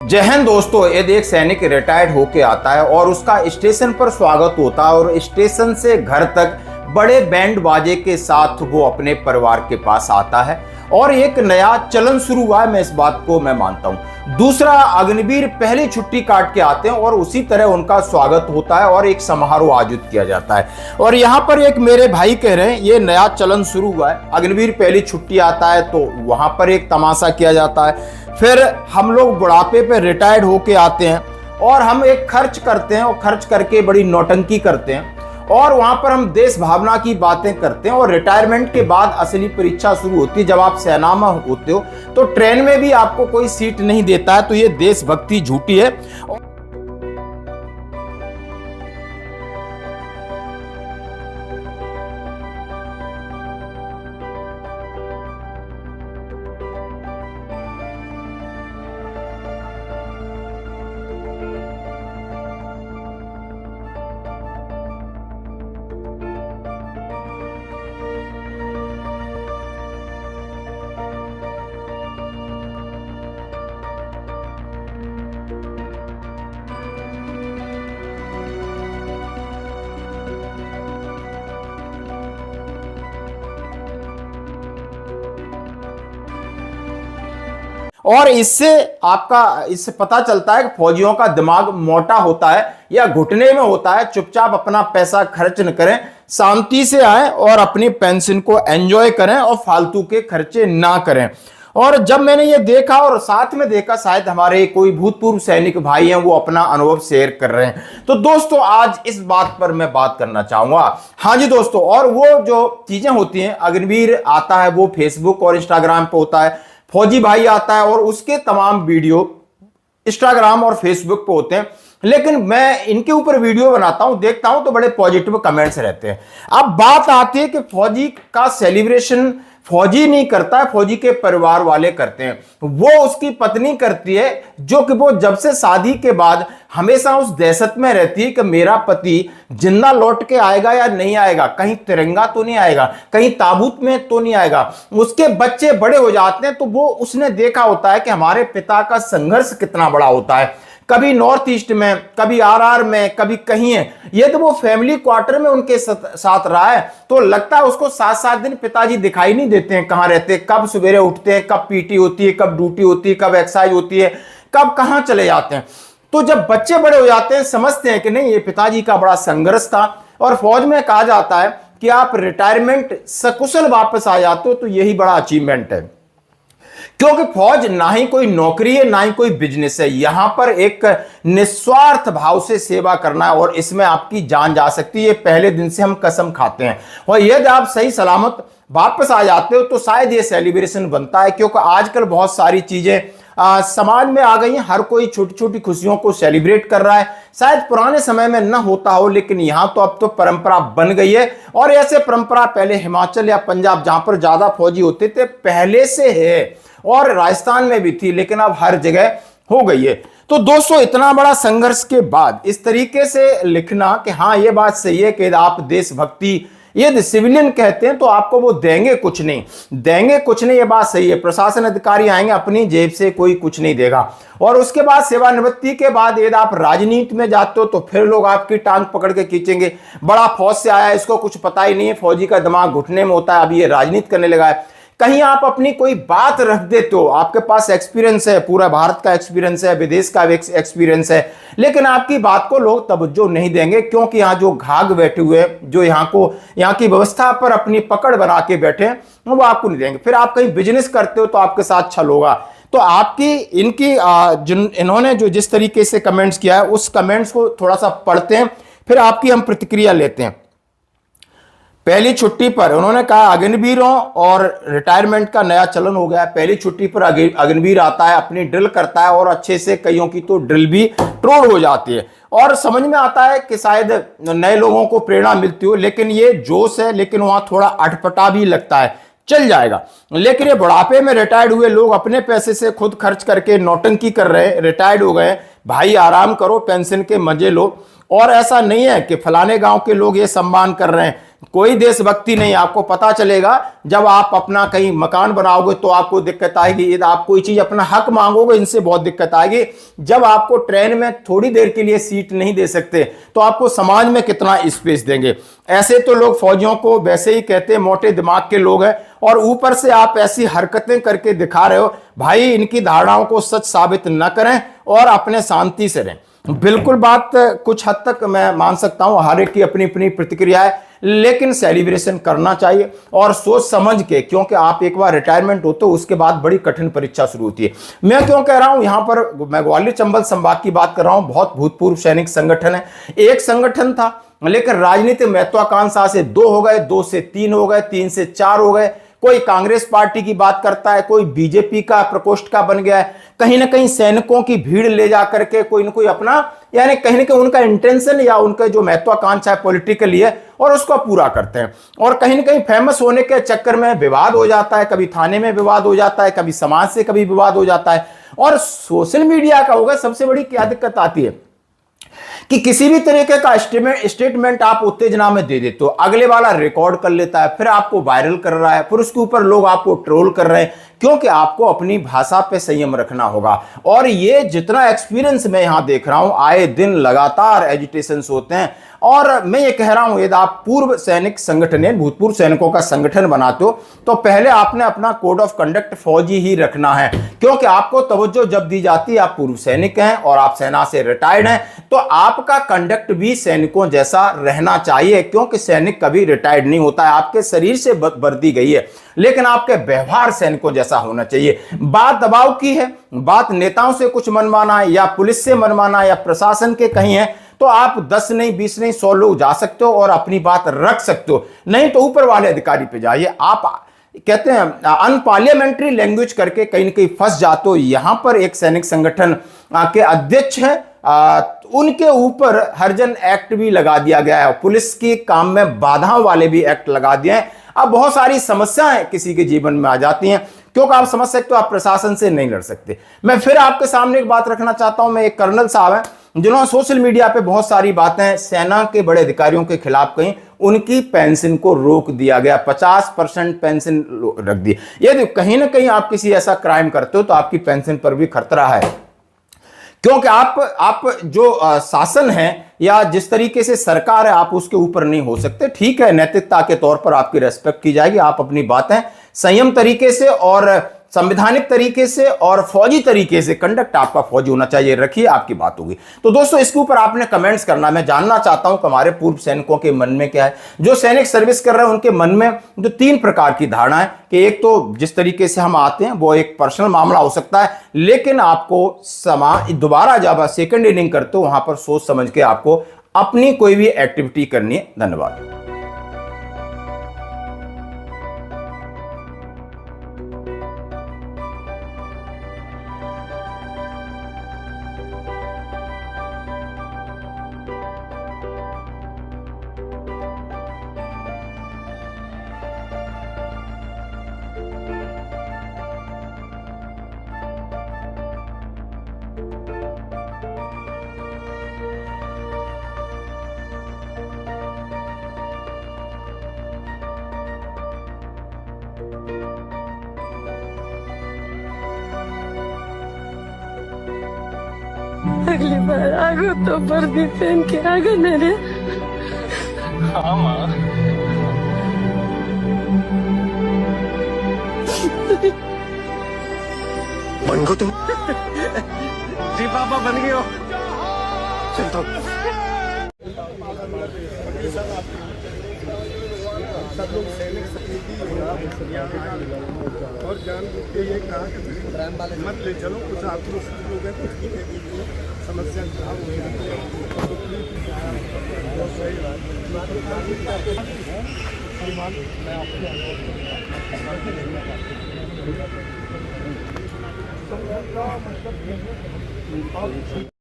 जय हिंद दोस्तों, यदि एक सैनिक रिटायर्ड होके आता है और उसका स्टेशन पर स्वागत होता है और स्टेशन से घर तक बड़े बैंड बाजे के साथ वो अपने परिवार के पास आता है और एक नया चलन शुरू हुआ है, मैं इस बात को मानता हूं। दूसरा, अग्निवीर पहली छुट्टी काट के आते हैं और उसी तरह उनका स्वागत होता है और एक समारोह आयोजित किया जाता है। और यहाँ पर एक मेरे भाई कह रहे हैं ये नया चलन शुरू हुआ है, अग्निवीर पहली छुट्टी आता है तो वहां पर एक तमाशा किया जाता है। फिर हम लोग बुढ़ापे पे रिटायर्ड होके आते हैं और हम एक खर्च करते हैं और खर्च करके बड़ी नौटंकी करते हैं और वहां पर हम देश भावना की बातें करते हैं। और रिटायरमेंट के बाद असली परीक्षा शुरू होती है। जब आप सेना में होते हो तो ट्रेन में भी आपको कोई सीट नहीं देता है, तो ये देशभक्ति झूठी है। और इससे पता चलता है कि फौजियों का दिमाग मोटा होता है या घुटने में होता है। चुपचाप अपना पैसा खर्च न करें, शांति से आए और अपनी पेंशन को एंजॉय करें और फालतू के खर्चे ना करें। और जब मैंने ये देखा और साथ में देखा, शायद हमारे कोई भूतपूर्व सैनिक भाई हैं वो अपना अनुभव शेयर कर रहे हैं, तो दोस्तों आज इस बात पर मैं बात करना चाहूंगा। हाँ जी दोस्तों, और वो जो चीजें होती हैं, अग्निवीर आता है वो फेसबुक और इंस्टाग्राम पे होता है, फौजी भाई आता है और उसके तमाम वीडियो इंस्टाग्राम और फेसबुक पे होते हैं। लेकिन मैं इनके ऊपर वीडियो बनाता हूं, देखता हूं तो बड़े पॉजिटिव कमेंट्स रहते हैं। अब बात आती है कि फौजी का सेलिब्रेशन फौजी नहीं करता है, फौजी के परिवार वाले करते हैं। वो उसकी पत्नी करती है, जो कि वो जब से शादी के बाद हमेशा उस दहशत में रहती है कि मेरा पति जिंदा लौट के आएगा या नहीं आएगा, कहीं तिरंगा तो नहीं आएगा, कहीं ताबूत में तो नहीं आएगा। उसके बच्चे बड़े हो जाते हैं तो वो उसने देखा होता है कि हमारे पिता का संघर्ष कितना बड़ा होता है, कभी नॉर्थ ईस्ट में, कभी आरआर में, कभी कहीं है। ये तो वो फैमिली क्वार्टर में उनके साथ रहा है, तो लगता है उसको 7-7 दिन पिताजी दिखाई नहीं देते हैं, कहां रहते हैं, कब सवेरे उठते हैं, कब पीटी होती है, कब ड्यूटी होती है, कब एक्सरसाइज होती है, कब कहां चले जाते हैं। तो जब बच्चे बड़े हो जाते हैं समझते हैं कि नहीं ये पिताजी का बड़ा संघर्ष था। और फौज में कहा जाता है कि आप रिटायरमेंट सकुशल वापस आ जाते हो तो यही बड़ा अचीवमेंट है, क्योंकि फौज ना ही कोई नौकरी है ना ही कोई बिजनेस है। यहां पर एक निस्वार्थ भाव से सेवा करना है और इसमें आपकी जान जा सकती है। ये पहले दिन से हम कसम खाते हैं। और यदि आप सही सलामत वापस आ जाते हो तो शायद ये सेलिब्रेशन बनता है, क्योंकि आजकल बहुत सारी चीजें समाज में आ गई हैं। हर कोई छोटी छोटी खुशियों को सेलिब्रेट कर रहा है। शायद पुराने समय में न होता हो, लेकिन यहां तो अब तो परंपरा बन गई है। और ऐसे परंपरा पहले हिमाचल या पंजाब, जहां पर ज्यादा फौजी होते थे, पहले से है और राजस्थान में भी थी, लेकिन अब हर जगह हो गई है। तो दोस्तों इतना बड़ा संघर्ष के बाद इस तरीके से लिखना कि हाँ ये बात सही है कि आप देशभक्ति यदि सिविलियन कहते हैं तो आपको वो देंगे कुछ नहीं, देंगे कुछ नहीं, ये बात सही है। प्रशासन अधिकारी आएंगे, अपनी जेब से कोई कुछ नहीं देगा। और उसके बाद सेवानिवृत्ति के बाद यदि आप राजनीति में जाते हो तो फिर लोग आपकी टांग पकड़ के खींचेंगे, बड़ा फौज से आया है, इसको कुछ पता ही नहीं है, फौजी का दिमाग घुटने में होता है, अभी ये राजनीति करने लगा है। कहीं आप अपनी कोई बात रख देते हो, आपके पास एक्सपीरियंस है, पूरा भारत का एक्सपीरियंस है, विदेश का एक्सपीरियंस है, लेकिन आपकी बात को लोग तवज्जो नहीं देंगे, क्योंकि यहाँ जो घाघ बैठे हुए हैं, जो यहाँ की व्यवस्था पर अपनी पकड़ बना के बैठे हैं, वो आपको नहीं देंगे। फिर आप कहीं बिजनेस करते हो तो आपके साथ छल होगा। तो आपकी इन्होंने जो जिस तरीके से कमेंट्स किया है, उस कमेंट्स को थोड़ा सा पढ़ते हैं, फिर आपकी हम प्रतिक्रिया लेते हैं। पहली छुट्टी पर उन्होंने कहा अग्निवीरों और रिटायरमेंट का नया चलन हो गया है। पहली छुट्टी पर अग्निवीर आता है, अपनी ड्रिल करता है और अच्छे से, कईयों की तो ड्रिल भी ट्रोल हो जाती है और समझ में आता है कि शायद नए लोगों को प्रेरणा मिलती हो। लेकिन ये जोश है, लेकिन वहां थोड़ा अटपटा भी लगता है, चल जाएगा। लेकिन ये बुढ़ापे में रिटायर्ड हुए लोग अपने पैसे से खुद खर्च करके नौटंकी कर रहे हैं, रिटायर्ड हो गए। भाई आराम करो, पेंशन के मजे लो। और ऐसा नहीं है कि फलाने गांव के लोग ये सम्मान कर रहे हैं, कोई देशभक्ति नहीं। आपको पता चलेगा जब आप अपना कहीं मकान बनाओगे तो आपको दिक्कत आएगी, यदि आप कोई चीज अपना हक मांगोगे इनसे बहुत दिक्कत आएगी। जब आपको ट्रेन में थोड़ी देर के लिए सीट नहीं दे सकते तो आपको समाज में कितना स्पेस देंगे। ऐसे तो लोग फौजियों को वैसे ही कहते हैं मोटे दिमाग के लोग हैं, और ऊपर से आप ऐसी हरकतें करके दिखा रहे हो। भाई इनकी धारणाओं को सच साबित न करें और अपने शांति से रहें। बिल्कुल बात कुछ हद तक मैं मान सकता हूं, हर एक की अपनी अपनी प्रतिक्रिया है, लेकिन सेलिब्रेशन करना चाहिए और सोच समझ के, क्योंकि आप एक बार रिटायरमेंट होते हो उसके बाद बड़ी कठिन परीक्षा शुरू होती है। मैं क्यों कह रहा हूं, यहां पर मैं ग्वालियर चंबल संभाग की बात कर रहा हूं। बहुत भूतपूर्व सैनिक संगठन है, एक संगठन था लेकिन राजनीतिक महत्वाकांक्षा से 2 हो गए, 2 से 3 हो गए, 3 से 4 हो गए। कोई कांग्रेस पार्टी की बात करता है, कोई बीजेपी का प्रकोष्ठ का बन गया है। कहीं ना कहीं सैनिकों की भीड़ ले जा करके कोई ना कोई अपना, यानी कहीं ना कहीं उनका इंटेंशन या उनका जो महत्वाकांक्षा है पॉलिटिकली है और उसको पूरा करते हैं। और कहीं ना कहीं फेमस होने के चक्कर में विवाद हो जाता है, कभी थाने में विवाद हो जाता है, कभी समाज से कभी विवाद हो जाता है। और सोशल मीडिया का होगा सबसे बड़ी क्या दिक्कत आती है कि किसी भी तरीके का स्टेटमेंट आप उत्तेजना में दे देते हो, अगले वाला रिकॉर्ड कर लेता है, फिर आपको वायरल कर रहा है, फिर उसके ऊपर लोग आपको ट्रोल कर रहे हैं, क्योंकि आपको अपनी भाषा पे संयम रखना होगा। और ये जितना एक्सपीरियंस मैं यहां देख रहा हूं, आए दिन लगातार एजिटेशंस होते हैं। और मैं ये कह रहा हूं, यदि आप पूर्व सैनिक संगठन है, भूतपूर्व सैनिकों का संगठन बनाते हो तो पहले आपने अपना कोड ऑफ कंडक्ट फौजी ही रखना है, क्योंकि आपको तवज्जो जब दी जाती है, आप पूर्व सैनिक हैं और आप सेना से रिटायर्ड हैं, तो आपका कंडक्ट भी सैनिकों जैसा रहना चाहिए, क्योंकि सैनिक कभी रिटायर्ड नहीं होता है। आपके शरीर से वर्दी गई है, लेकिन आपके व्यवहार सैनिकों जैसा होना चाहिए। बात दबाव की है, बात नेताओं से कुछ मनमाना है या पुलिस से मनमाना है या प्रशासन के कहीं है, तो आप 10 नहीं 20 नहीं 100 लोग जा सकते हो और अपनी बात रख सकते हो, नहीं तो ऊपर वाले अधिकारी पे जाइए। आप कहते हैं अनपार्लियामेंट्री लैंग्वेज करके कहीं ना कहीं फंस जाते हो। यहां पर एक सैनिक संगठन के अध्यक्ष हैं, उनके ऊपर हरिजन एक्ट भी लगा दिया गया है, पुलिस की काम में बाधाओं वाले भी एक्ट लगा दिए हैं। अब बहुत सारी समस्याएं किसी के जीवन में आ जाती हैं, क्योंकि आप समझ सकते हो आप प्रशासन से नहीं लड़ सकते। मैं फिर आपके सामने एक बात रखना चाहता हूं। मैं एक कर्नल साहब हैं जिन्होंने सोशल मीडिया पे बहुत सारी बातें सेना के बड़े अधिकारियों के खिलाफ कही, उनकी पेंशन को रोक दिया गया, 50% पेंशन रख दी। यदि कहीं ना कहीं आप किसी ऐसा क्राइम करते हो तो आपकी पेंशन पर भी खतरा है, क्योंकि आप जो शासन है या जिस तरीके से सरकार है आप उसके ऊपर नहीं हो सकते। ठीक है, नैतिकता के तौर पर आपकी रेस्पेक्ट की जाएगी, आप अपनी बातें संयम तरीके से और संवैधानिक तरीके से और फौजी तरीके से, कंडक्ट आपका फौजी होना चाहिए, रखिए, आपकी बात होगी। तो दोस्तों इसके ऊपर आपने कमेंट्स करना। मैं जानना चाहता हूं कि हमारे पूर्व सैनिकों के मन में क्या है, जो सैनिक सर्विस कर रहे हैं उनके मन में जो 3 प्रकार की धारणा है कि एक तो जिस तरीके से हम आते हैं वो एक पर्सनल मामला हो सकता है, लेकिन आपको दोबारा जब सेकंड इनिंग करते हो वहां पर सोच समझ के आपको अपनी कोई भी एक्टिविटी करनी है। धन्यवाद। अगली बार आगो तो वर्दी पहन के आगो ने। हाँ माँ। बन गो तुम। जी पापा बन गए हो। चल तो। सब लोग सैनिक और जान के ये कहा कि मत ले चलो, कुछ आक्रोश लोग हैं कुछ की समस्या खराब हो जाती है। बहुत सही बात।